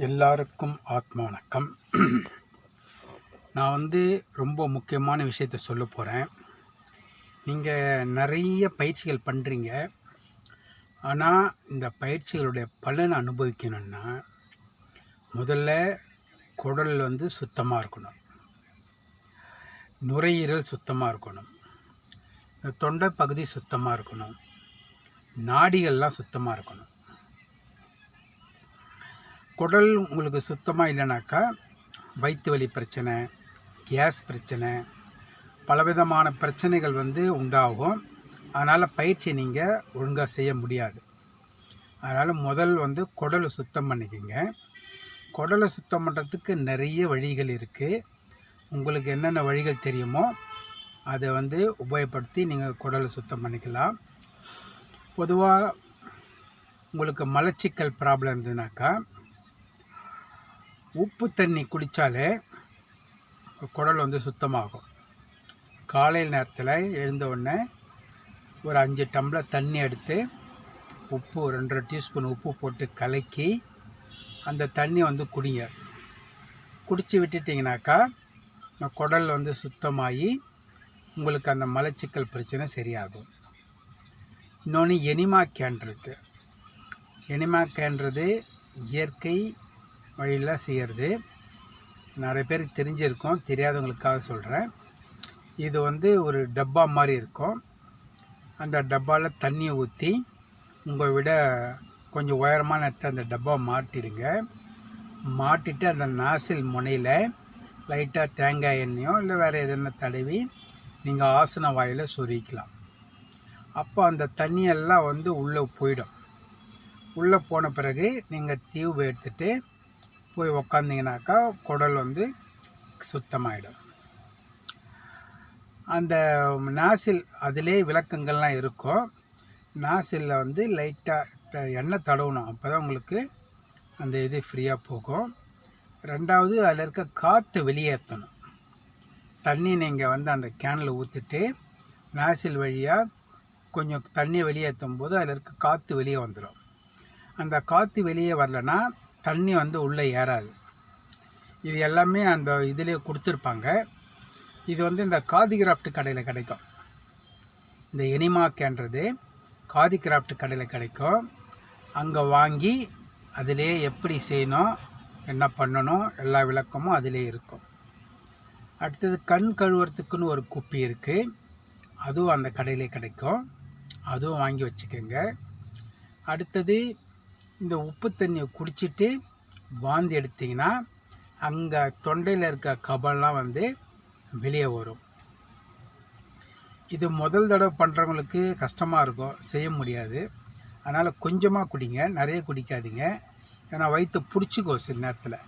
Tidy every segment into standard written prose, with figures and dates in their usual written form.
எல்லாருக்கும் ஆத்ம வணக்கம். நான் ரொம்ப முக்கியமான விஷயத்த சொல்ல போகிறேன். நீங்கள் நிறைய பயிற்சிகள் பண்ணுறீங்க. ஆனால் இந்த பயிற்சிகளுடைய பலனை அனுபவிக்கணும்னா முதல்ல குடல் சுத்தமாக இருக்கணும், நுரையீரல் சுத்தமாக இருக்கணும், இந்த தொண்டை பகுதி சுத்தமாக இருக்கணும், நாடிகள்லாம் சுத்தமாக இருக்கணும். குடல் உங்களுக்கு சுத்தமாக இல்லைனாக்கா வயிற்று வலி பிரச்சனை, கேஸ் பிரச்சனை, பலவிதமான பிரச்சனைகள் உண்டாகும். அதனால் பயிற்சி நீங்கள் ஒழுங்காக செய்ய முடியாது. அதனால் முதல் குடலை சுத்தம் பண்ணிக்கோங்க. குடலை சுத்தம் பண்ணுறதுக்கு நிறைய வழிகள் இருக்குது. உங்களுக்கு என்னென்ன வழிகள் தெரியுமோ அதை உபயோகப்படுத்தி நீங்கள் குடலை சுத்தம் பண்ணிக்கலாம். பொதுவாக உங்களுக்கு மலச்சிக்கல் ப்ராப்ளம் இருந்ததுனாக்கா உப்பு தண்ணி குடித்தாலே குடல் சுத்தமாகும். காலையில் நேரத்தில் எழுந்த உடனே ஒரு 5 டம்ளர் தண்ணி எடுத்து உப்பு 2 டீஸ்பூன் உப்பு போட்டு கலக்கி அந்த தண்ணி குடிங்க. குடித்து விட்டுட்டிங்கனாக்கா குடல் சுத்தமாகி உங்களுக்கு அந்த மலச்சிக்கல் பிரச்சனை சரியாகும். இன்னொன்று எனிமா கேன்றது. எனிமா கேன்றது இயற்கை வழியில் செய்கிறது. நிறைய பேருக்கு தெரிஞ்சிருக்கும், தெரியாதவங்களுக்காக சொல்கிறேன். இது ஒரு டப்பா மாதிரி இருக்கும். அந்த டப்பாவில் தண்ணியை ஊற்றி உங்களை விட கொஞ்சம் உயரமான இடத்துல அந்த டப்பா மாட்டிடுங்க. மாட்டிட்டு அந்த நாசில் முனையில் லைட்டாக தேங்காய் எண்ணெயோ இல்லை வேறு எதுனா தடவி நீங்கள் ஆசன வாயில் சொருகிக்கலாம். அப்போ அந்த தண்ணியெல்லாம் உள்ளே போயிடும். உள்ளே போன பிறகு நீங்கள் டியூப் எடுத்துகிட்டு போய் உக்காந்திங்கனாக்கா குடல் சுத்தமாயிடும். அந்த நாசில் அதிலே விளக்கங்கள்லாம் இருக்கும். நாசிலில் லைட்டாக எண்ணெய் தடவணும். அப்போ தான் உங்களுக்கு அந்த இது ஃப்ரீயாக போகும். ரெண்டாவது அதில் இருக்க காற்று வெளியேற்றணும். தண்ணி நீங்கள் அந்த கேனில் ஊற்றிட்டு நாசில் வழியாக கொஞ்சம் தண்ணியை வெளியேற்றும் போது அதில் இருக்க காற்று வெளியே வந்துடும். அந்த காற்று வெளியே வரலன்னா தண்ணி உள்ளே ஏறாது. இது எல்லாமே அந்த இதிலே கொடுத்துருப்பாங்க. இது இந்த காதி கிராஃப்ட் கடையில் கிடைக்கும். இந்த எனிமாக்கன்றது காதி கிராஃப்ட் கடையில் கிடைக்கும். அங்கே வாங்கி அதிலே எப்படி செய்யணும், என்ன பண்ணணும், எல்லா விளக்கமும் அதிலே இருக்கும். அடுத்தது கண் கழுவுறதுக்குன்னு ஒரு குப்பி இருக்குது. அதுவும் அந்த கடையிலே கிடைக்கும். அதுவும் வாங்கி வச்சுக்கோங்க. அடுத்தது இந்த உப்பு தண்ணியை குடிச்சிட்டு வாந்தி எடுத்திங்கன்னா அங்கே தொண்டையில் இருக்க கபம்லாம் வெளியே வரும். இது முதல் தடவை பண்ணுறவங்களுக்கு கஷ்டமாக இருக்கும், செய்ய முடியாது. அதனால் கொஞ்சமாக குடிங்க, நிறைய குடிக்காதீங்க. ஏன்னா வயிற்று பிடிச்சிக்கோ. சில நேரத்தில்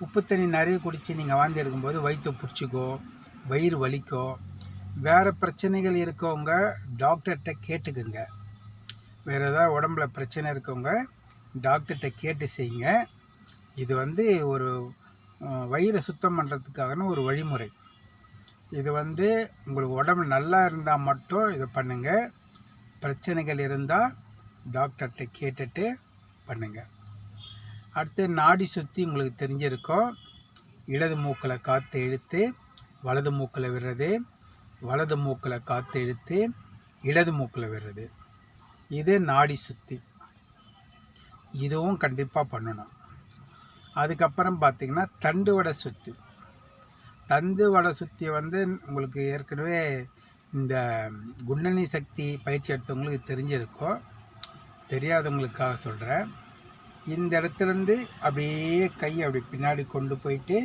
உப்பு தண்ணி நிறைய குடித்து நீங்கள் வாந்தி எடுக்கும்போது வயிற்று பிடிச்சிக்கோ, வயிறு வலிக்கோ. வேறு பிரச்சனைகள் இருக்கவங்க டாக்டர்கிட்ட கேட்டுக்குங்க. வேறு ஏதாவது உடம்புல பிரச்சனை இருக்கவங்க டாக்டர்கிட்ட கேட்டு செய்யுங்க. இது ஒரு வயிறை சுத்தம் பண்ணுறதுக்கான ஒரு வழிமுறை. இது உங்களுக்கு உடம்பு நல்லா இருந்தால் மட்டும் இதை பண்ணுங்கள். பிரச்சனைகள் இருந்தால் டாக்டர்கிட்ட கேட்டுட்டு பண்ணுங்கள். அடுத்து நாடி சுற்றி உங்களுக்கு தெரிஞ்சிருக்கும். இடது மூக்கில் காற்று இழுத்து வலது மூக்கில் விடுறது, வலது மூக்கில் காற்று இழுத்து இடது மூக்கில் விடுறது. இது நாடி சுத்தி. இதுவும் கண்டிப்பாக பண்ணணும். அதுக்கப்புறம் பார்த்திங்கன்னா தண்டு வடை சுத்தி. தண்டு வடை சுத்தி உங்களுக்கு ஏற்கனவே இந்த குண்டலினி சக்தி பயிற்சி எடுத்தவங்களுக்கு தெரிஞ்சிருக்கும். தெரியாதவங்களுக்காக சொல்கிறேன். இந்த இடத்துலேருந்து அப்படியே கையை அப்படி பின்னாடி கொண்டு போயிட்டு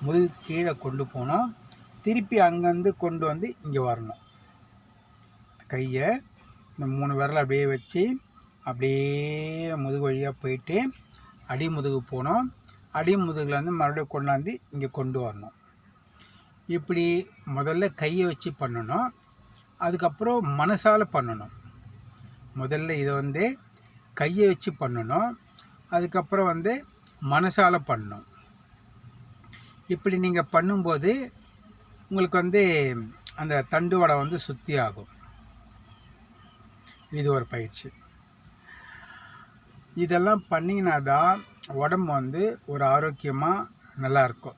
முதுகு கீழே கொண்டு போனோம். திருப்பி அங்கேருந்து கொண்டு இங்கே வரணும். கையை இந்த 3 விரலை அப்படியே வச்சு அப்படியே முதுகு வழியாக போயிட்டு அடிமுதுகு போனோம். அடிமுதுகில் மறுபடியும் கொண்டாந்து இங்கே கொண்டு வரணும். இப்படி முதல்ல கையை வச்சு பண்ணணும். அதுக்கப்புறம் மனசால் பண்ணணும். முதல்ல இதை கையை வச்சு பண்ணணும். அதுக்கப்புறம் மனசால் பண்ணணும். இப்படி நீங்கள் பண்ணும்போது உங்களுக்கு அந்த தண்டு வடை சுத்தி ஆகும். இது ஒரு பயிற்சி. இதெல்லாம் பண்ணிங்கன்னா தான் உடம்பு வந்து ஒரு ஆரோக்கியமாக நல்லாயிருக்கும்.